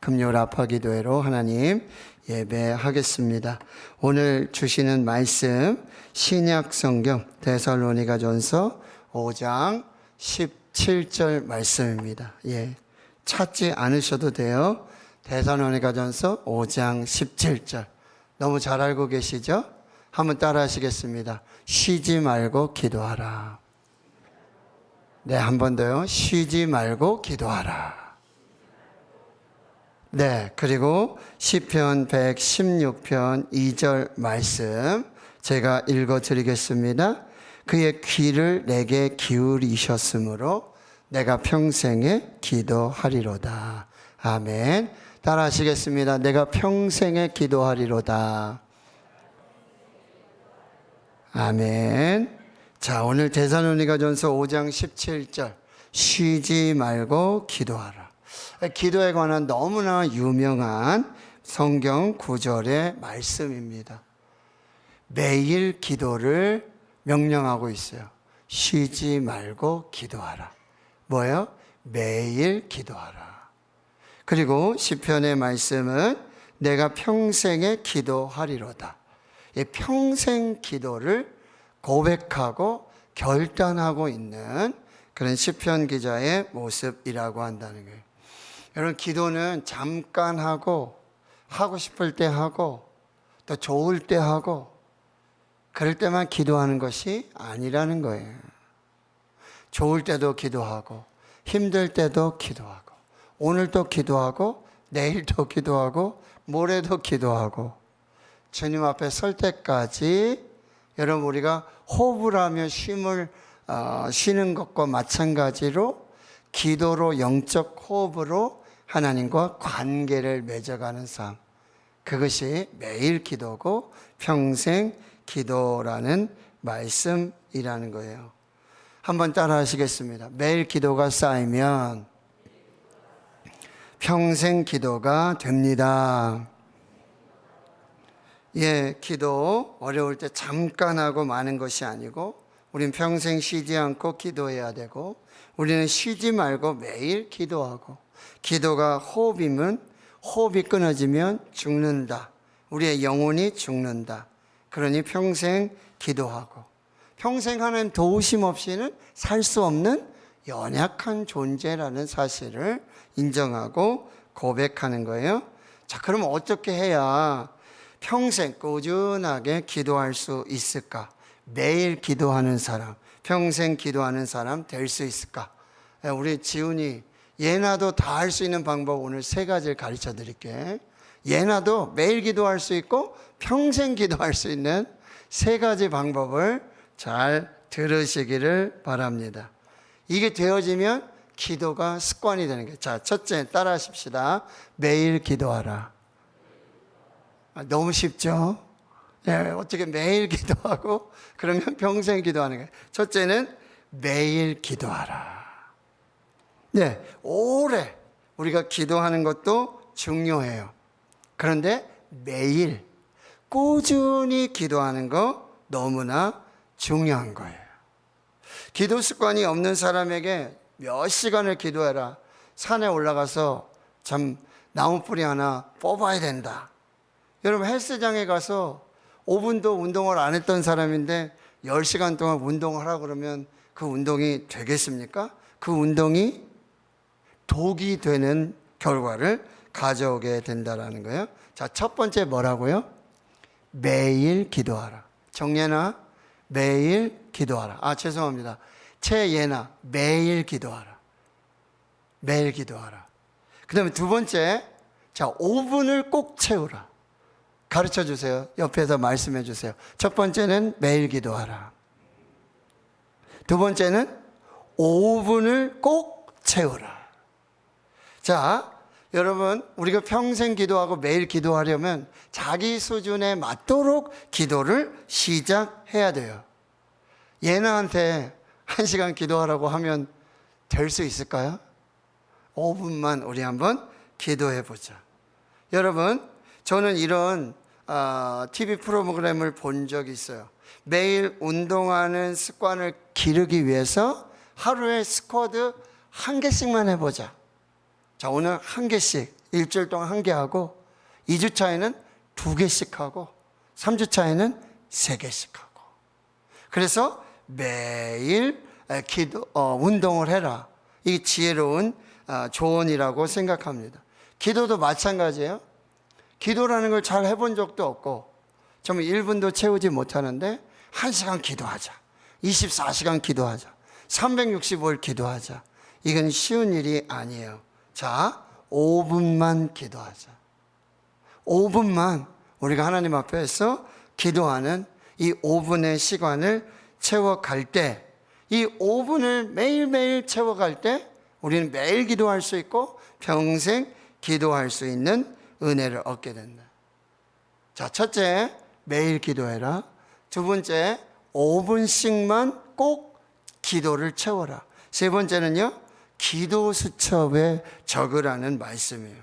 금요 라파 기도회로 하나님 예배하겠습니다. 오늘 주시는 말씀 신약 성경 데살로니가전서 5장 17절 말씀입니다. 찾지 않으셔도 돼요. 데살로니가전서 5장 17절. 너무 잘 알고 계시죠? 한번 따라 하시겠습니다. 쉬지 말고 기도하라. 네, 한 번 더요. 쉬지 말고 기도하라. 네, 그리고 시편 116편 2절 말씀 제가 읽어드리겠습니다. 그의 귀를 내게 기울이셨으므로 내가 평생에 기도하리로다. 아멘. 따라 하시겠습니다. 내가 평생에 기도하리로다. 아멘. 자, 오늘 데살로니가전서 5장 17절 쉬지 말고 기도하라. 기도에 관한 너무나 유명한 성경 구절의 말씀입니다. 매일 기도를 명령하고 있어요. 쉬지 말고 기도하라. 뭐예요? 매일 기도하라. 그리고 시편의 말씀은 내가 평생에 기도하리로다. 이 평생 기도를 고백하고 결단하고 있는 그런 시편 기자의 모습이라고 한다는 거예요. 여러분, 기도는 잠깐 하고 싶을 때 하고 또 좋을 때 하고 그럴 때만 기도하는 것이 아니라는 거예요. 좋을 때도 기도하고 힘들 때도 기도하고 오늘도 기도하고 내일도 기도하고 모레도 기도하고 주님 앞에 설 때까지 여러분, 우리가 호흡을 하며 쉬는 것과 마찬가지로 기도로 영적 호흡으로 하나님과 관계를 맺어가는 삶, 그것이 매일 기도고 평생 기도라는 말씀이라는 거예요. 한번 따라 하시겠습니다. 매일 기도가 쌓이면 평생 기도가 됩니다. 기도 어려울 때 잠깐 하고 마는 것이 아니고 우린 평생 쉬지 않고 기도해야 되고 우리는 쉬지 말고 매일 기도하고 기도가 호흡이면 호흡이 끊어지면 죽는다. 우리의 영혼이 죽는다. 그러니 평생 기도하고 평생 하나님 도우심 없이는 살 수 없는 연약한 존재라는 사실을 인정하고 고백하는 거예요. 자, 그러면 어떻게 해야 평생 꾸준하게 기도할 수 있을까? 매일 기도하는 사람, 평생 기도하는 사람 될 수 있을까? 우리 지훈이 예나도 다 할 수 있는 방법 오늘 3가지를 가르쳐 드릴게. 예나도 매일 기도할 수 있고 평생 기도할 수 있는 3가지 방법을 잘 들으시기를 바랍니다. 이게 되어지면 기도가 습관이 되는 거예요. 자, 첫째 따라 하십시다. 매일 기도하라. 너무 쉽죠? 어떻게 매일 기도하고 그러면 평생 기도하는 거예요. 첫째는 매일 기도하라. 오래 우리가 기도하는 것도 중요해요. 그런데 매일 꾸준히 기도하는 거 너무나 중요한 거예요. 기도 습관이 없는 사람에게 몇 시간을 기도해라. 산에 올라가서 참 나무뿌리 하나 뽑아야 된다. 여러분, 헬스장에 가서 5분도 운동을 안 했던 사람인데 10시간 동안 운동을 하라고 그러면 그 운동이 되겠습니까? 그 운동이 독이 되는 결과를 가져오게 된다는 거예요. 자, 첫 번째 뭐라고요? 매일 기도하라. 정예나 매일 기도하라. 죄송합니다. 최예나 매일 기도하라. 매일 기도하라. 그 다음에 두 번째, 자, 5분을 꼭 채우라. 가르쳐 주세요. 옆에서 말씀해 주세요. 첫 번째는 매일 기도하라. 두 번째는 5분을 꼭 채우라. 자, 여러분, 우리가 평생 기도하고 매일 기도하려면 자기 수준에 맞도록 기도를 시작해야 돼요. 예나한테 1시간 기도하라고 하면 될 수 있을까요? 5분만 우리 한번 기도해 보자. 여러분, 저는 이런 TV 프로그램을 본 적이 있어요. 매일 운동하는 습관을 기르기 위해서 하루에 스쿼트 1개씩만 해보자. 자, 오늘 한 개씩, 일주일 동안 한 개 하고, 2주 차에는 2개씩 하고, 3주 차에는 3개씩 하고. 그래서 매일 운동을 해라. 이게 지혜로운 조언이라고 생각합니다. 기도도 마찬가지예요. 기도라는 걸 잘 해본 적도 없고, 정말 1분도 채우지 못하는데 1시간 기도하자, 24시간 기도하자, 365일 기도하자. 이건 쉬운 일이 아니에요. 자, 5분만 기도하자. 5분만 우리가 하나님 앞에서 기도하는 이 5분의 시간을 채워갈 때, 이 5분을 매일매일 채워갈 때 우리는 매일 기도할 수 있고 평생 기도할 수 있는 은혜를 얻게 된다. 자, 첫째, 매일 기도해라. 두 번째, 5분씩만 꼭 기도를 채워라. 세 번째는요, 기도 수첩에 적으라는 말씀이에요.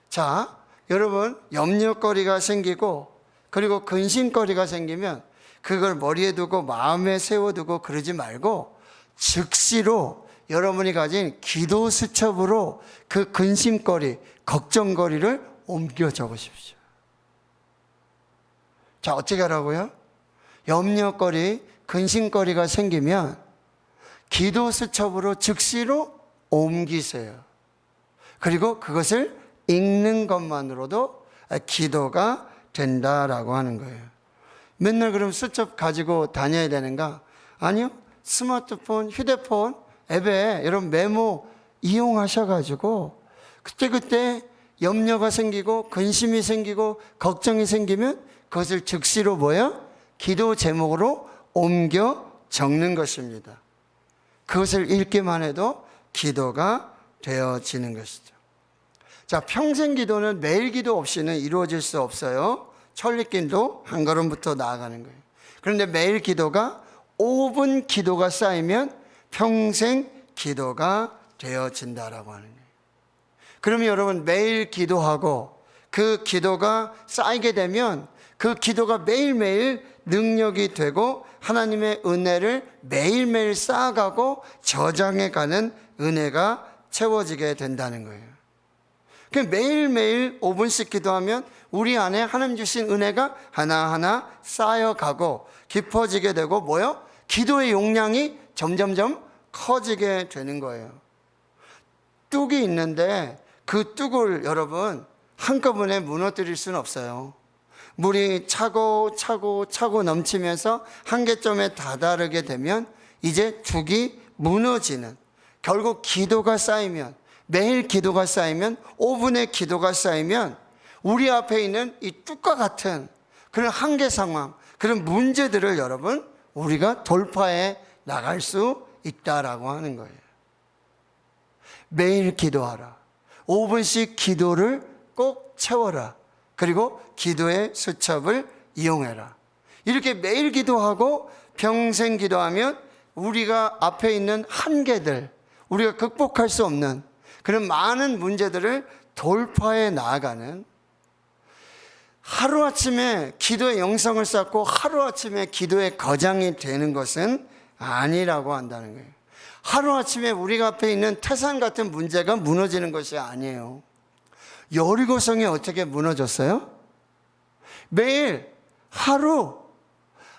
자, 여러분, 염려거리가 생기고 그리고 근심거리가 생기면 그걸 머리에 두고 마음에 세워두고 그러지 말고 즉시로 여러분이 가진 기도 수첩으로 그 근심거리, 걱정거리를 옮겨 적으십시오. 자, 어떻게 하라고요? 염려거리, 근심거리가 생기면 기도 수첩으로 즉시로 옮기세요. 그리고 그것을 읽는 것만으로도 기도가 된다라고 하는 거예요. 맨날 그럼 수첩 가지고 다녀야 되는가? 아니요. 스마트폰, 휴대폰 앱에 여러분 메모 이용하셔가지고 그때그때 염려가 생기고 근심이 생기고 걱정이 생기면 그것을 즉시로 기도 제목으로 옮겨 적는 것입니다. 그것을 읽기만 해도 기도가 되어지는 것이죠. 자, 평생 기도는 매일 기도 없이는 이루어질 수 없어요. 천리길도 한 걸음부터 나아가는 거예요. 그런데 매일 기도가 5분 기도가 쌓이면 평생 기도가 되어진다라고 하는 거예요. 그러면 여러분 매일 기도하고 그 기도가 쌓이게 되면 그 기도가 매일매일 능력이 되고 하나님의 은혜를 매일매일 쌓아가고 저장해가는 은혜가 채워지게 된다는 거예요. 매일매일 5분씩 기도하면 우리 안에 하나님 주신 은혜가 하나하나 쌓여가고 깊어지게 되고 기도의 용량이 점점점 커지게 되는 거예요. 뚝이 있는데 그 뚝을 여러분 한꺼번에 무너뜨릴 수는 없어요. 물이 차고 넘치면서 한계점에 다다르게 되면 이제 뚝이 무너지는, 결국 기도가 쌓이면, 매일 기도가 쌓이면, 5분의 기도가 쌓이면 우리 앞에 있는 이 뚝과 같은 그런 한계 상황, 그런 문제들을 여러분 우리가 돌파해 나갈 수 있다라고 하는 거예요. 매일 기도하라. 5분씩 기도를 꼭 채워라. 그리고 기도의 수첩을 이용해라. 이렇게 매일 기도하고 평생 기도하면 우리가 앞에 있는 한계들, 우리가 극복할 수 없는 그런 많은 문제들을 돌파해 나아가는, 하루아침에 기도의 영성을 쌓고 하루아침에 기도의 거장이 되는 것은 아니라고 한다는 거예요. 하루아침에 우리가 앞에 있는 태산 같은 문제가 무너지는 것이 아니에요. 여리고성이 어떻게 무너졌어요? 매일 하루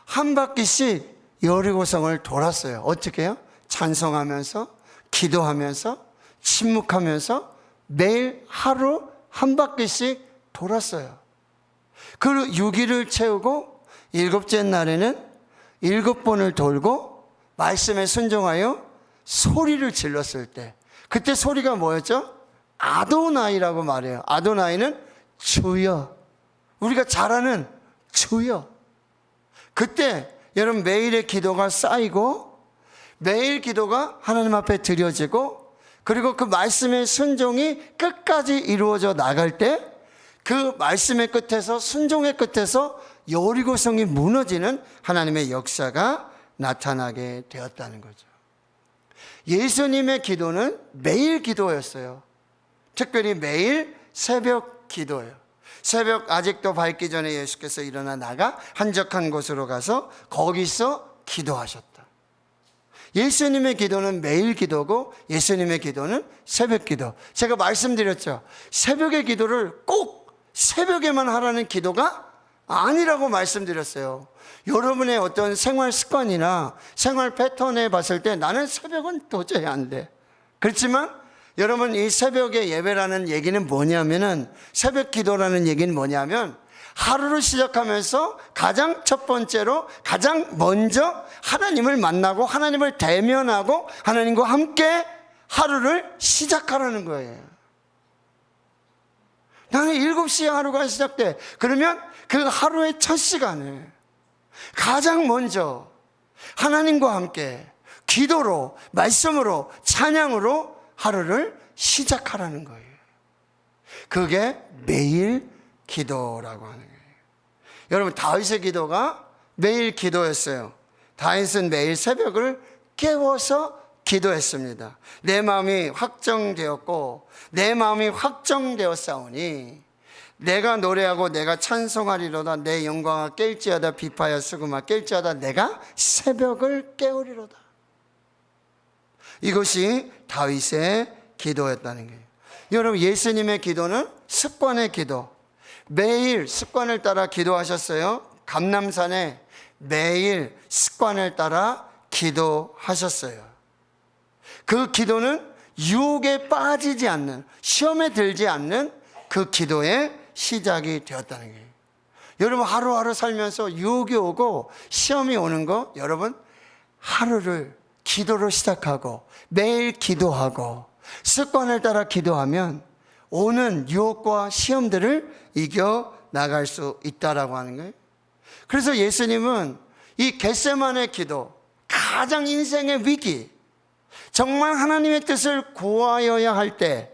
한 바퀴씩 여리고성을 돌았어요. 어떻게 해요? 찬송하면서, 기도하면서, 침묵하면서 매일 하루 한 바퀴씩 돌았어요. 그 6일을 채우고 7째 날에는 7번을 돌고 말씀에 순종하여 소리를 질렀을 때, 그때 소리가 뭐였죠? 아도나이라고 말해요. 아도나이는 주여, 우리가 잘 아는 주여. 그때 여러분 매일의 기도가 쌓이고 매일 기도가 하나님 앞에 드려지고 그리고 그 말씀의 순종이 끝까지 이루어져 나갈 때 그 말씀의 끝에서, 순종의 끝에서 여리고성이 무너지는 하나님의 역사가 나타나게 되었다는 거죠. 예수님의 기도는 매일 기도였어요. 특별히 매일 새벽 기도예요. 새벽 아직도 밝기 전에 예수께서 일어나 나가 한적한 곳으로 가서 거기서 기도하셨다. 예수님의 기도는 매일 기도고 예수님의 기도는 새벽 기도. 제가 말씀드렸죠. 새벽의 기도를 꼭 새벽에만 하라는 기도가 아니라고 말씀드렸어요. 여러분의 어떤 생활 습관이나 생활 패턴에 봤을 때 나는 새벽은 도저히 안 돼. 그렇지만 여러분, 이 새벽의 예배라는 얘기는 뭐냐면은, 새벽 기도라는 얘기는 뭐냐면, 하루를 시작하면서 가장 첫 번째로 가장 먼저 하나님을 만나고 하나님을 대면하고 하나님과 함께 하루를 시작하라는 거예요. 나는 7시에 하루가 시작돼. 그러면 그 하루의 첫 시간을 가장 먼저 하나님과 함께 기도로, 말씀으로, 찬양으로 하루를 시작하라는 거예요. 그게 매일 기도라고 하는 거예요. 여러분, 다윗의 기도가 매일 기도였어요. 다윗은 매일 새벽을 깨워서 기도했습니다. 내 마음이 확정되었고 내 마음이 확정되었사오니 내가 노래하고 내가 찬송하리로다. 내 영광아 깰지어다. 비파야 수금아 깰지어다. 내가 새벽을 깨우리로다. 이것이 다윗의 기도였다는 거예요. 여러분, 예수님의 기도는 습관의 기도. 매일 습관을 따라 기도하셨어요. 감람산에 매일 습관을 따라 기도하셨어요. 그 기도는 유혹에 빠지지 않는, 시험에 들지 않는 그 기도의 시작이 되었다는 거예요. 여러분, 하루하루 살면서 유혹이 오고 시험이 오는 거, 여러분, 하루를 기도로 시작하고 매일 기도하고 습관을 따라 기도하면 오는 유혹과 시험들을 이겨 나갈 수 있다라고 하는 거예요. 그래서 예수님은 이 겟세마네 기도, 가장 인생의 위기, 정말 하나님의 뜻을 구하여야 할 때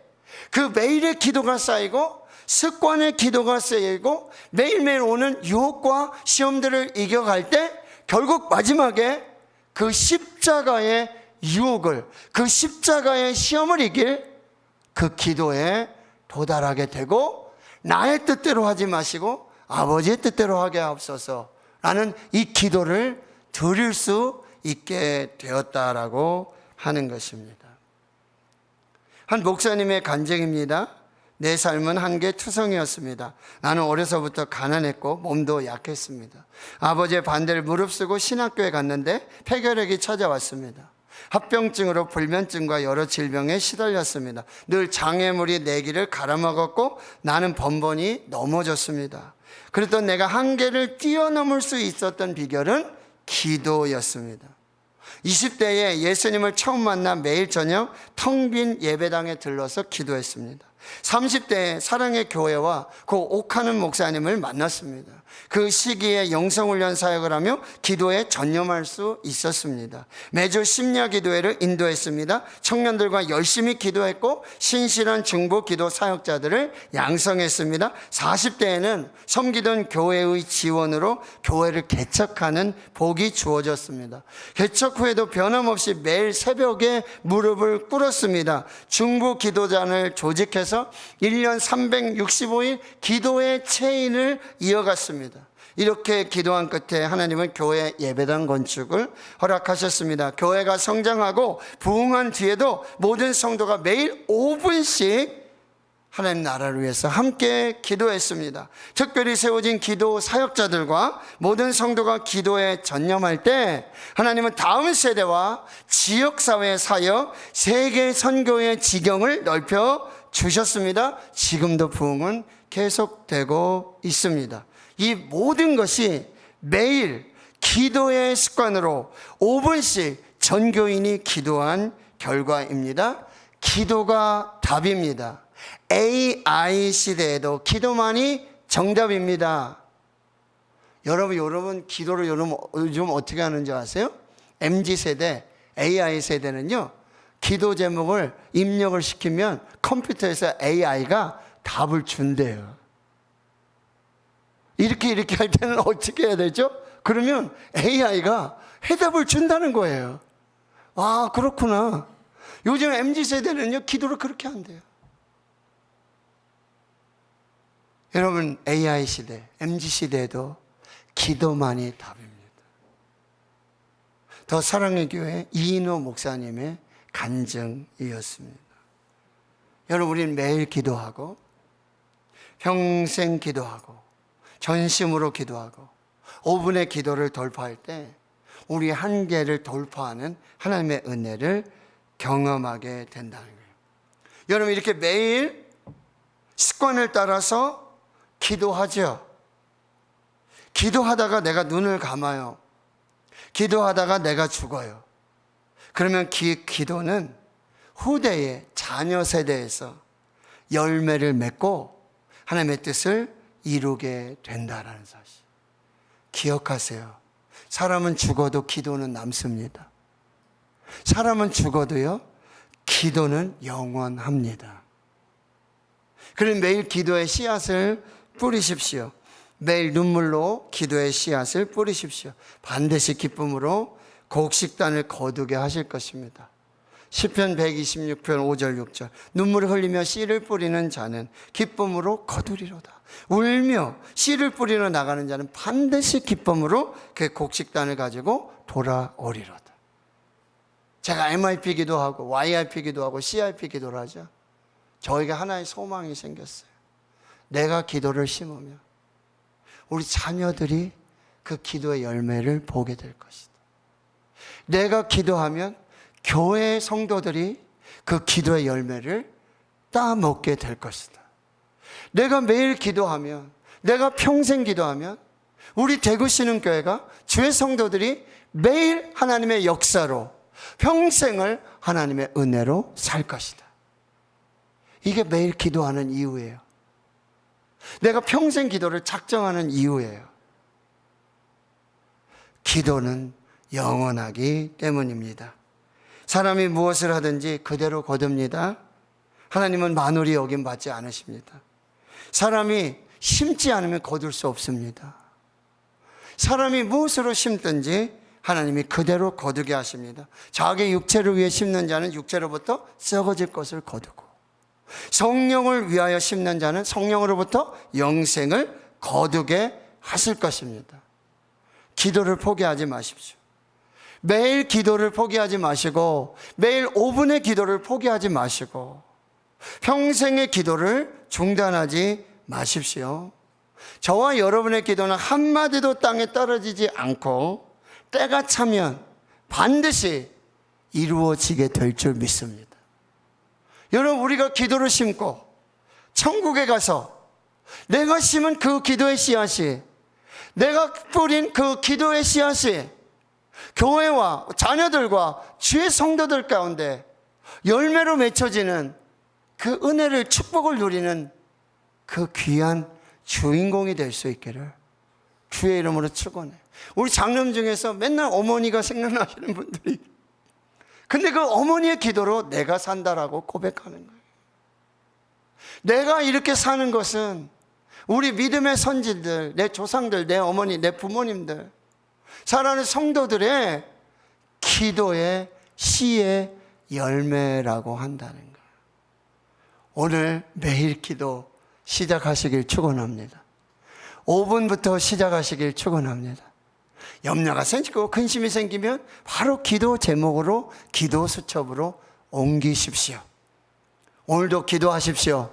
그 매일의 기도가 쌓이고 습관의 기도가 쌓이고 매일매일 오는 유혹과 시험들을 이겨갈 때 결국 마지막에 그 십자가의 유혹을, 그 십자가의 시험을 이길 그 기도에 도달하게 되고, 나의 뜻대로 하지 마시고 아버지의 뜻대로 하게 하옵소서 라는 이 기도를 드릴 수 있게 되었다라고 하는 것입니다. 한 목사님의 간증입니다. 내 삶은 한계 투성이었습니다. 나는 어려서부터 가난했고 몸도 약했습니다. 아버지의 반대를 무릅쓰고 신학교에 갔는데 폐결핵이 찾아왔습니다. 합병증으로 불면증과 여러 질병에 시달렸습니다. 늘 장애물이 내 길을 갈아먹었고 나는 번번이 넘어졌습니다. 그랬던 내가 한계를 뛰어넘을 수 있었던 비결은 기도였습니다. 20대에 예수님을 처음 만나 매일 저녁 텅 빈 예배당에 들러서 기도했습니다. 30대에 사랑의 교회와 그 옥하는 목사님을 만났습니다. 그 시기에 영성훈련 사역을 하며 기도에 전념할 수 있었습니다. 매주 심야 기도회를 인도했습니다. 청년들과 열심히 기도했고 신실한 중보 기도 사역자들을 양성했습니다. 40대에는 섬기던 교회의 지원으로 교회를 개척하는 복이 주어졌습니다. 개척 후에도 변함없이 매일 새벽에 무릎을 꿇었습니다. 중보 기도단을 조직해서 1년 365일 기도의 체인을 이어갔습니다. 이렇게 기도한 끝에 하나님은 교회 예배당 건축을 허락하셨습니다. 교회가 성장하고 부흥한 뒤에도 모든 성도가 매일 5분씩 하나님 나라를 위해서 함께 기도했습니다. 특별히 세워진 기도 사역자들과 모든 성도가 기도에 전념할 때 하나님은 다음 세대와 지역사회 사역, 세계 선교의 지경을 넓혀 주셨습니다. 지금도 부흥은 계속되고 있습니다. 이 모든 것이 매일 기도의 습관으로 5분씩 전교인이 기도한 결과입니다. 기도가 답입니다. AI 시대에도 기도만이 정답입니다. 여러분 기도를 요즘 어떻게 하는지 아세요? MZ세대, AI 세대는요, 기도 제목을 입력을 시키면 컴퓨터에서 AI가 답을 준대요. 이렇게 할 때는 어떻게 해야 되죠? 그러면 AI가 해답을 준다는 거예요. 아, 그렇구나. 요즘 MZ세대는요, 기도를 그렇게 한대요. 여러분, AI 시대, MZ 시대에도 기도만이 답입니다. 더 사랑의 교회 이인호 목사님의 간증이었습니다. 여러분, 우리는 매일 기도하고 평생 기도하고 전심으로 기도하고 5분의 기도를 돌파할 때 우리 한계를 돌파하는 하나님의 은혜를 경험하게 된다는 거예요. 여러분, 이렇게 매일 습관을 따라서 기도하죠. 기도하다가 내가 눈을 감아요. 기도하다가 내가 죽어요. 그러면 기도는 후대의 자녀 세대에서 열매를 맺고 하나님의 뜻을 이루게 된다라는 사실. 기억하세요. 사람은 죽어도 기도는 남습니다. 사람은 죽어도요, 기도는 영원합니다. 그럼 매일 기도의 씨앗을 뿌리십시오. 매일 눈물로 기도의 씨앗을 뿌리십시오. 반드시 기쁨으로 곡식단을 거두게 하실 것입니다. 시편 126편 5절 6절. 눈물을 흘리며 씨를 뿌리는 자는 기쁨으로 거두리로다. 울며 씨를 뿌리러 나가는 자는 반드시 기쁨으로 그 곡식단을 가지고 돌아오리로다. 제가 MIP 기도하고 YIP 기도하고 CIP 기도를 하죠. 저에게 하나의 소망이 생겼어요. 내가 기도를 심으면 우리 자녀들이 그 기도의 열매를 보게 될 것이다. 내가 기도하면 교회 성도들이 그 기도의 열매를 따먹게 될 것이다. 내가 매일 기도하면, 내가 평생 기도하면 우리 대구신흥교회가 주의 성도들이 매일 하나님의 역사로 평생을 하나님의 은혜로 살 것이다. 이게 매일 기도하는 이유예요. 내가 평생 기도를 작정하는 이유예요. 기도는 영원하기 때문입니다. 사람이 무엇을 하든지 그대로 거둡니다. 하나님은 만홀히 여김받지 않으십니다. 사람이 심지 않으면 거둘 수 없습니다. 사람이 무엇으로 심든지 하나님이 그대로 거두게 하십니다. 자기 육체를 위해 심는 자는 육체로부터 썩어질 것을 거두고, 성령을 위하여 심는 자는 성령으로부터 영생을 거두게 하실 것입니다. 기도를 포기하지 마십시오. 매일 기도를 포기하지 마시고, 매일 5분의 기도를 포기하지 마시고, 평생의 기도를 중단하지 마십시오. 저와 여러분의 기도는 한마디도 땅에 떨어지지 않고 때가 차면 반드시 이루어지게 될 줄 믿습니다. 여러분, 우리가 기도를 심고 천국에 가서 내가 심은 그 기도의 씨앗이, 내가 뿌린 그 기도의 씨앗이 교회와 자녀들과 주의 성도들 가운데 열매로 맺혀지는 그 은혜를, 축복을 누리는 그 귀한 주인공이 될 수 있기를 주의 이름으로 축원해. 우리 장로님 중에서 맨날 어머니가 생각나시는 분들이, 근데 그 어머니의 기도로 내가 산다라고 고백하는 거예요. 내가 이렇게 사는 것은 우리 믿음의 선진들, 내 조상들, 내 어머니, 내 부모님들, 사랑하는 성도들의 기도의 씨의 열매라고 한다는 거예요. 오늘 매일 기도 시작하시길 축원합니다. 5분부터 시작하시길 축원합니다. 염려가 생기고 근심이 생기면 바로 기도 제목으로, 기도 수첩으로 옮기십시오. 오늘도 기도하십시오.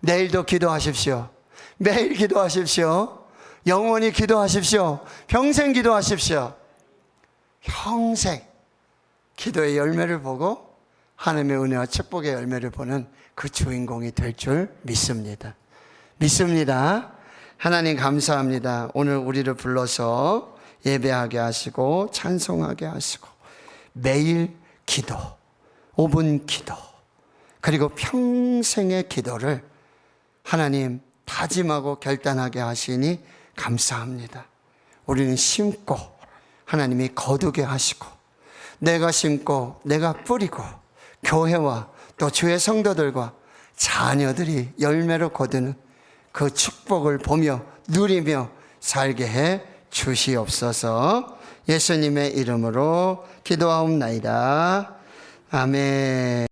내일도 기도하십시오. 매일 기도하십시오. 영원히 기도하십시오. 평생 기도하십시오. 평생 기도의 열매를 보고 하나님의 은혜와 축복의 열매를 보는 그 주인공이 될 줄 믿습니다. 믿습니다. 하나님 감사합니다. 오늘 우리를 불러서 예배하게 하시고 찬송하게 하시고 매일 기도, 5분 기도, 그리고 평생의 기도를 하나님 다짐하고 결단하게 하시니 감사합니다. 우리는 심고 하나님이 거두게 하시고, 내가 심고 내가 뿌리고 교회와 또 주의 성도들과 자녀들이 열매로 거두는 그 축복을 보며 누리며 살게 해 주시옵소서. 예수님의 이름으로 기도하옵나이다. 아멘.